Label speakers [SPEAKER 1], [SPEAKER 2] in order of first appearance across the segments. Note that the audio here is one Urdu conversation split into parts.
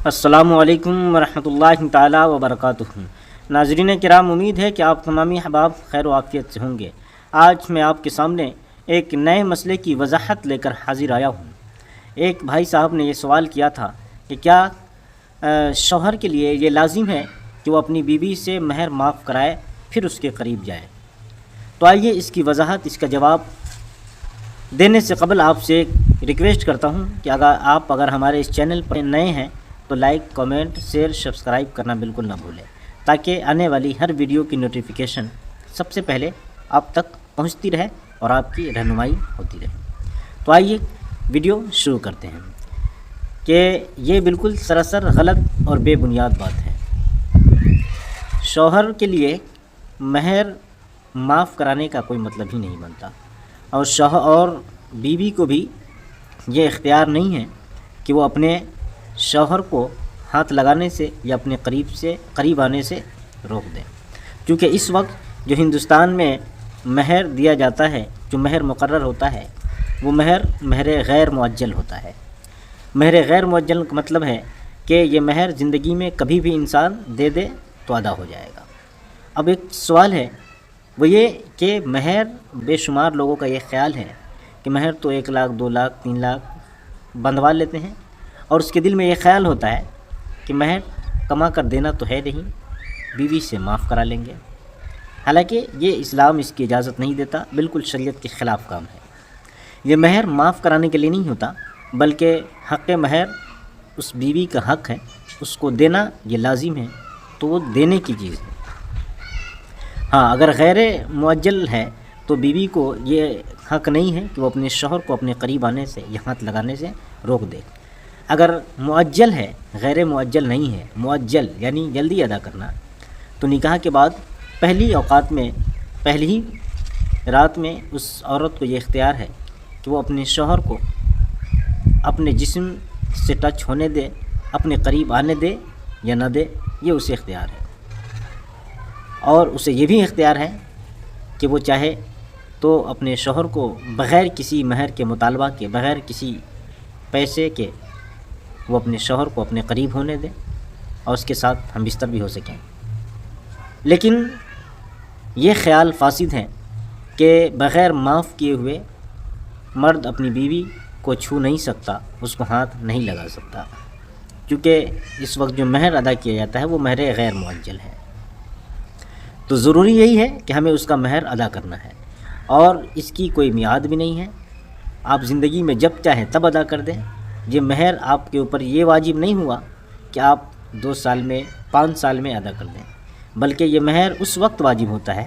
[SPEAKER 1] السلام علیکم ورحمۃ اللہ تعالی وبرکاتہ۔ ناظرین کرام، امید ہے کہ آپ تمامی احباب خیر و عافیت سے ہوں گے۔ آج میں آپ کے سامنے ایک نئے مسئلے کی وضاحت لے کر حاضر آیا ہوں۔ ایک بھائی صاحب نے یہ سوال کیا تھا کہ کیا شوہر کے لیے یہ لازم ہے کہ وہ اپنی بیوی سے مہر معاف کرائے پھر اس کے قریب جائے؟ تو آئیے اس کی وضاحت، اس کا جواب دینے سے قبل آپ سے ایک ریکویسٹ کرتا ہوں کہ اگر ہمارے اس چینل پر نئے ہیں تو لائک، کمنٹ، شیئر، سبسکرائب کرنا بالکل نہ بھولیں، تاکہ آنے والی ہر ویڈیو کی نوٹیفیکیشن سب سے پہلے آپ تک پہنچتی رہے اور آپ کی رہنمائی ہوتی رہے۔ تو آئیے ویڈیو شروع کرتے ہیں کہ یہ بالکل سراسر غلط اور بے بنیاد بات ہے۔ شوہر کے لیے مہر معاف کرانے کا کوئی مطلب ہی نہیں بنتا، اور شوہر اور بیوی کو بھی یہ اختیار نہیں ہے کہ وہ اپنے شوہر کو ہاتھ لگانے سے یا اپنے قریب آنے سے روک دیں، کیونکہ اس وقت جو ہندوستان میں مہر دیا جاتا ہے، جو مہر مقرر ہوتا ہے، وہ مہر غیر معجل ہوتا ہے۔ مہر غیر معجل کا مطلب ہے کہ یہ مہر زندگی میں کبھی بھی انسان دے دے تو ادا ہو جائے گا۔ اب ایک سوال ہے، وہ یہ کہ مہر، بے شمار لوگوں کا یہ خیال ہے کہ مہر تو 1 لاکھ، 2 لاکھ، 3 لاکھ بندھوا لیتے ہیں، اور اس کے دل میں یہ خیال ہوتا ہے کہ مہر کما کر دینا تو ہے نہیں، بیوی سے معاف کرا لیں گے۔ حالانکہ یہ اسلام اس کی اجازت نہیں دیتا، بالکل شریعت کے خلاف کام ہے۔ یہ مہر معاف کرانے کے لیے نہیں ہوتا، بلکہ حق مہر اس بیوی کا حق ہے، اس کو دینا یہ لازم ہے، تو وہ دینے کی چیز ہے۔ ہاں، اگر غیر معجل ہے تو بیوی کو یہ حق نہیں ہے کہ وہ اپنے شوہر کو اپنے قریب آنے سے یا ہاتھ لگانے سے روک دے۔ اگر معجل ہے، غیر معجل نہیں ہے، معجل یعنی جلدی ادا کرنا، تو نکاح کے بعد پہلی ہی رات میں اس عورت کو یہ اختیار ہے کہ وہ اپنے شوہر کو اپنے جسم سے ٹچ ہونے دے، اپنے قریب آنے دے یا نہ دے، یہ اسے اختیار ہے۔ اور اسے یہ بھی اختیار ہے کہ وہ چاہے تو اپنے شوہر کو بغیر کسی مہر کے مطالبہ کے، بغیر کسی پیسے کے، وہ اپنے شوہر کو اپنے قریب ہونے دے اور اس کے ساتھ ہم بستر بھی ہو سکیں۔ لیکن یہ خیال فاسد ہے کہ بغیر معاف کیے ہوئے مرد اپنی بیوی کو چھو نہیں سکتا، اس کو ہاتھ نہیں لگا سکتا، کیونکہ اس وقت جو مہر ادا کیا جاتا ہے وہ مہر غیر معجل ہے۔ تو ضروری یہی ہے کہ ہمیں اس کا مہر ادا کرنا ہے، اور اس کی کوئی میعاد بھی نہیں ہے۔ آپ زندگی میں جب چاہیں تب ادا کر دیں۔ یہ مہر آپ کے اوپر یہ واجب نہیں ہوا کہ آپ 2 سال میں، 5 سال میں ادا کر دیں، بلکہ یہ مہر اس وقت واجب ہوتا ہے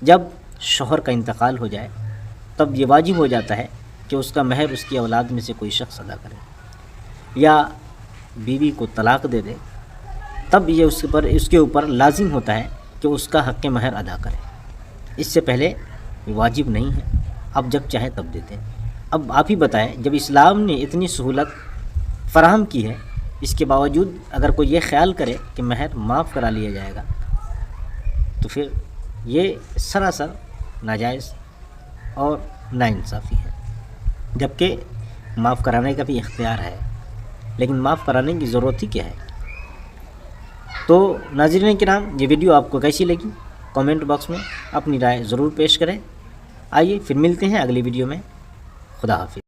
[SPEAKER 1] جب شوہر کا انتقال ہو جائے، تب یہ واجب ہو جاتا ہے کہ اس کا مہر اس کی اولاد میں سے کوئی شخص ادا کرے، یا بیوی کو طلاق دے دے، تب یہ اس کے اوپر لازم ہوتا ہے کہ اس کا حق مہر ادا کرے۔ اس سے پہلے یہ واجب نہیں ہے، اب جب چاہیں تب دیتے ہیں۔ اب آپ ہی بتائیں، جب اسلام نے اتنی سہولت فراہم کی ہے، اس کے باوجود اگر کوئی یہ خیال کرے کہ مہر معاف کرا لیا جائے گا، تو پھر یہ سراسر ناجائز اور ناانصافی ہے، جبکہ معاف کرانے کا بھی اختیار ہے، لیکن معاف کرانے کی ضرورت ہی کیا ہے؟ تو ناظرین کرام، یہ ویڈیو آپ کو کیسی لگی؟ کامنٹ باکس میں اپنی رائے ضرور پیش کریں۔ آئیے پھر ملتے ہیں اگلی ویڈیو میں۔ خدا حافظ۔